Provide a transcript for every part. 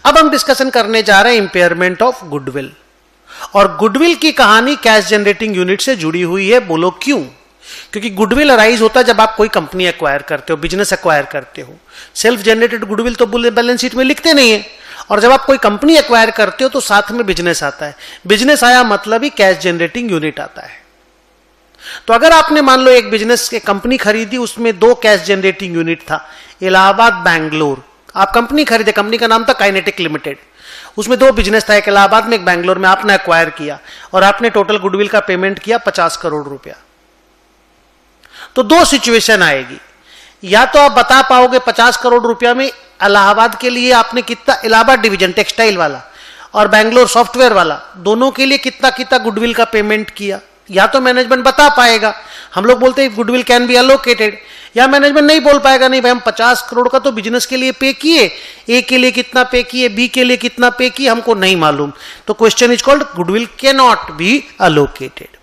अब हम डिस्कशन करने जा रहे हैं इंपेयरमेंट ऑफ गुडविल। और गुडविल की कहानी कैश जनरेटिंग यूनिट से जुड़ी हुई है। बोलो क्यों? क्योंकि गुडविल अराइज होता है जब आप कोई कंपनी एक्वायर करते हो, बिजनेस एक्वायर करते हो। सेल्फ जनरेटेड गुडविल तो बैलेंस शीट में लिखते नहीं है। और जब आप कोई कंपनी एक्वायर करते हो तो साथ में बिजनेस आता है। बिजनेस आया मतलब ही कैश जनरेटिंग यूनिट आता है। तो अगर आपने मान लो एक बिजनेस के कंपनी खरीदी, उसमें 2 कैश जनरेटिंग यूनिट था, इलाहाबाद, बैंगलोर। आप कंपनी खरीदे, कंपनी का नाम था काइनेटिक लिमिटेड। उसमें 2 बिजनेस था, एक इलाहाबाद में, एक बैंगलोर में। आपने एक्वायर किया और आपने टोटल गुडविल का पेमेंट किया 50 करोड़ रुपया। तो 2 सिचुएशन आएगी। या तो आप बता पाओगे 50 करोड़ रुपया में इलाहाबाद के लिए आपने कितना, इलाहाबाद डिवीजन टेक्सटाइल वाला और बैंगलोर सॉफ्टवेयर वाला, दोनों के लिए कितना कितना गुडविल का पेमेंट किया। या तो मैनेजमेंट बता पाएगा, हम लोग बोलते हैं गुडविल कैन बी अलोकेटेड। या मैनेजमेंट नहीं बोल पाएगा, नहीं भाई हम 50 करोड़ का तो बिजनेस के लिए पे किए, ए के लिए कितना पे किए, बी के लिए कितना पे किए, हमको नहीं मालूम। तो question is called goodwill can not B allocated.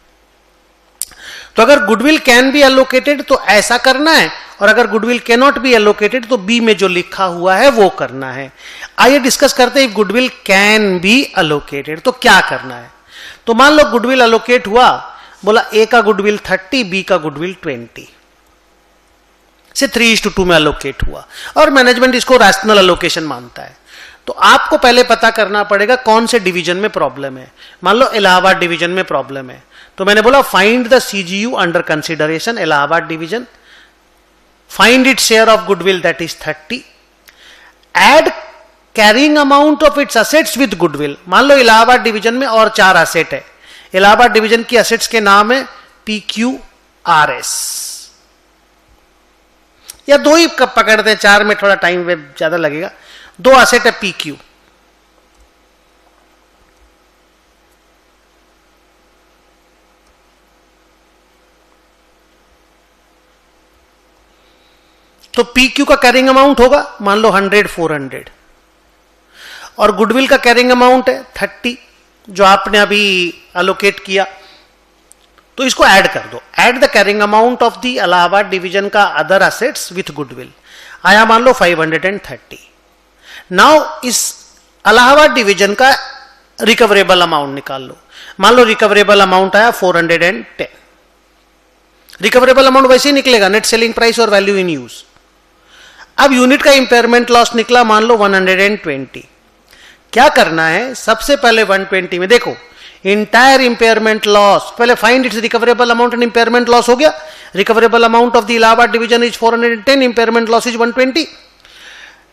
तो अगर गुडविल कैन बी अलोकेटेड तो ऐसा करना है, और अगर goodwill can not B allocated तो बी में जो लिखा हुआ है वो करना है। आइए डिस्कस करते हैं गुडविल कैन बी अलोकेटेड तो क्या करना है। तो मान लो गुडविल अलोकेट हुआ, बोला ए का गुडविल 30, बी का गुडविल 20 से 3:2 में अलोकेट हुआ, और मैनेजमेंट इसको रैशनल अलोकेशन मानता है। तो आपको पहले पता करना पड़ेगा कौन से डिवीजन में प्रॉब्लम है। मान लो इलाहाबाद डिवीजन में प्रॉब्लम है, तो मैंने बोला find the CGU under consideration Allahabad division, find it share of goodwill that is 30, add carrying amount of its assets with goodwill. मान लो इलाहाबाद डिवीजन में और 4 असेट है। इलाहाबाद डिवीजन की असेट्स के नाम है PQRS, या 2 ही पकड़ते हैं, 4 में थोड़ा टाइम ज्यादा लगेगा। 2 असेट है PQ। तो PQ का कैरिंग अमाउंट होगा मान लो 100, 400, और गुडविल का कैरिंग अमाउंट है 30 जो आपने अभी अलोकेट किया। तो इसको ऐड कर दो, add the carrying amount of the Allahabad division का अदर असेट्स विथ गुडविल, आया मान लो 530। नाउ इस इलाहाबाद डिवीजन का रिकवरेबल अमाउंट निकाल लो। मान लो रिकवरेबल अमाउंट आया 410। रिकवरेबल अमाउंट वैसे ही निकलेगा, नेट सेलिंग प्राइस और वैल्यू इन यूज। अब यूनिट का इंपेयरमेंट लॉस निकला मान लो 120। क्या करना है, सबसे पहले 120 में देखो इंटायर इंपेयरमेंट लॉस, पहले find its recoverable amount and impairment loss हो गया। Recoverable amount of the Allahabad division is 410, impairment loss is 120।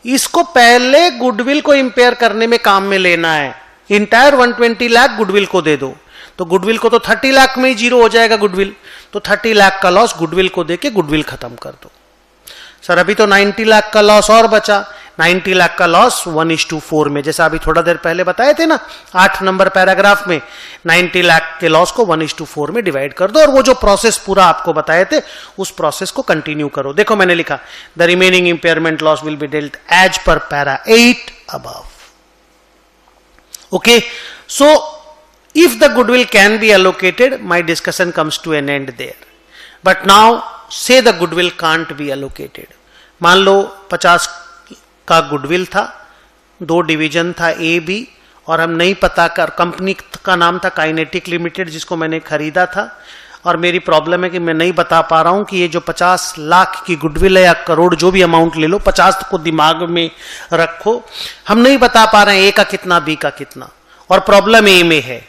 इसको पहले गुडविल को इंपेयर करने में काम में लेना है। इंटायर 120 लाख गुडविल को दे दो, तो गुडविल को तो 30 लाख में ही जीरो हो जाएगा गुडविल, तो 30 लाख का लॉस गुडविल को देके गुडविल खत्म कर दो। सर अभी तो 90 लाख का लॉस और बचा, 90 लाख का लॉस 1:4 में, जैसा अभी थोड़ा देर पहले बताए थे ना 8 नंबर पैराग्राफ में, 90 लाख के लॉस को 1:4 में डिवाइड कर दो, और वो जो प्रोसेस पूरा आपको बताए थे उस प्रोसेस को कंटिन्यू करो। देखो मैंने लिखा the remaining impairment loss will be dealt as per para 8 above. Okay, so if the goodwill can be allocated, my discussion comes to an end there. But now say the goodwill can't be allocated. मान लो 50 का goodwill था, 2 division था A B, और हम नहीं पता कर, company का नाम था काइनेटिक लिमिटेड जिसको मैंने खरीदा था, और मेरी प्रॉब्लम है कि मैं नहीं बता पा रहा हूं कि ये जो 50 लाख की गुडविल है या करोड़ जो भी अमाउंट ले लो, 50 को दिमाग में रखो, हम नहीं बता पा रहे हैं A का कितना B का कितना, और प्रॉब्लम A में है।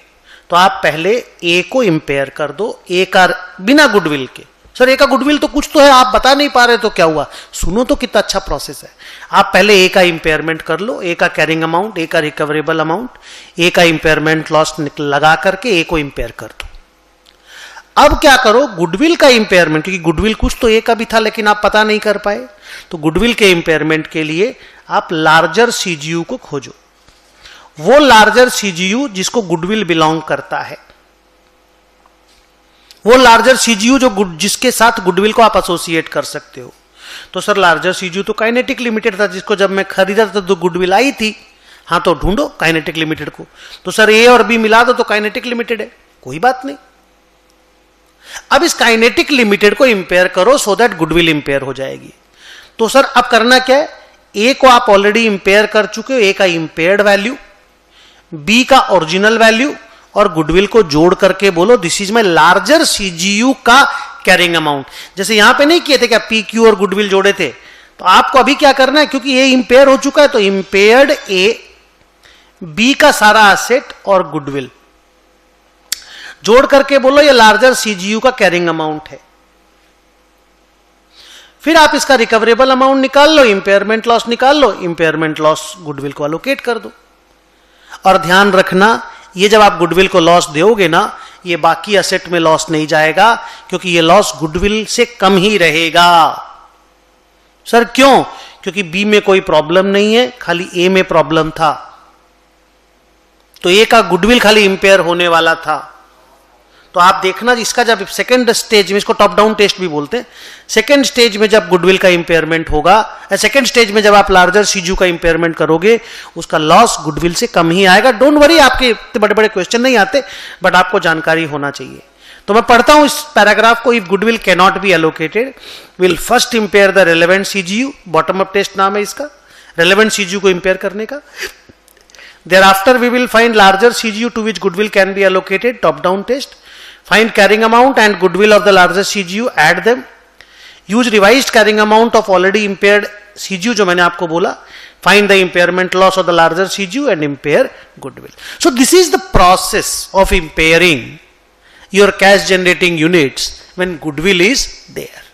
तो आप पहले ए को इंपेयर कर दो, ए का बिना गुडविल के। सर ए का गुडविल तो कुछ तो है, आप बता नहीं पा रहे तो क्या हुआ, सुनो तो कितना अच्छा प्रोसेस है। आप पहले ए का इंपेयरमेंट कर लो, ए का कैरिंग अमाउंट, ए का रिकवरेबल अमाउंट, ए का इंपेयरमेंट लॉस लगा करके ए को इंपेयर कर दो। अब क्या करो, गुडविल का इंपेयरमेंट, क्योंकि गुडविल कुछ तो ए का भी था लेकिन आप पता नहीं कर पाए, तो गुडविल के इंपेयरमेंट के लिए आप लार्जर सीजीयू को खोजो, वो लार्जर सीजीयू जिसको गुडविल बिलोंग करता है, वो लार्जर सीजीयू जो जिसके साथ गुडविल को आप एसोसिएट कर सकते हो। तो सर लार्जर सीजीयू तो काइनेटिक लिमिटेड था जिसको जब मैं खरीदा था तो गुडविल आई थी। हाँ तो ढूंढो काइनेटिक लिमिटेड को, तो सर ए और बी मिला दो तो काइनेटिक लिमिटेड है, कोई बात नहीं। अब इस काइनेटिक लिमिटेड को इंपेयर करो सो दैट गुडविल इंपेयर हो जाएगी। तो सर अब करना क्या है, ए को आप ऑलरेडी इंपेयर कर चुके हो, ए का इंपेयर्ड वैल्यू, बी का ओरिजिनल वैल्यू और गुडविल को जोड़ करके बोलो this is my larger CGU का कैरिंग अमाउंट। जैसे यहां पे नहीं किए थे क्या, पी क्यू और गुडविल जोड़े थे, तो आपको अभी क्या करना है, क्योंकि ए इंपेयर हो चुका है तो इंपेयर्ड ए, बी का सारा एसेट और गुडविल जोड़ करके बोलो ये लार्जर सीजीयू का कैरिंग अमाउंट है। फिर आप इसका रिकवरेबल अमाउंट निकाल लो, इंपेयरमेंट लॉस निकाल लो, इंपेयरमेंट लॉस गुडविल को अलोकेट कर दो। और ध्यान रखना ये जब आप गुडविल को लॉस दोगे ना, ये बाकी असेट में लॉस नहीं जाएगा, क्योंकि ये लॉस गुडविल से कम ही रहेगा। सर क्यों? क्योंकि बी में कोई प्रॉब्लम नहीं है, खाली ए में प्रॉब्लम था, तो ए का गुडविल खाली इंपेयर होने वाला था। तो आप देखना इसका जब सेकंड स्टेज में, इसको टॉप डाउन टेस्ट भी बोलते हैं, सेकंड स्टेज में जब गुडविल का इंपेयरमेंट होगा, सेकंड स्टेज में जब आप लार्जर सीजीयू का इंपेयरमेंट करोगे, उसका लॉस गुडविल से कम ही आएगा। डोंट वरी, आपके इतने बड़े बड़े क्वेश्चन नहीं आते, बट आपको जानकारी होना चाहिए। तो मैं पढ़ता हूं इस पैराग्राफ को। If goodwill can not be allocated, will first impair the relevant CGU, bottom up test नाम है इसका, रेलेवेंट सीजीयू को इंपेयर करने का। Thereafter we will find larger CGU to which goodwill can be allocated, top down test. Find carrying amount and goodwill of the larger CGU, add them. Use revised carrying amount of already impaired CGU जो मैंने आपको बोला. Find the impairment loss of the larger CGU and impair goodwill. So this is the process of impairing your cash generating units when goodwill is there.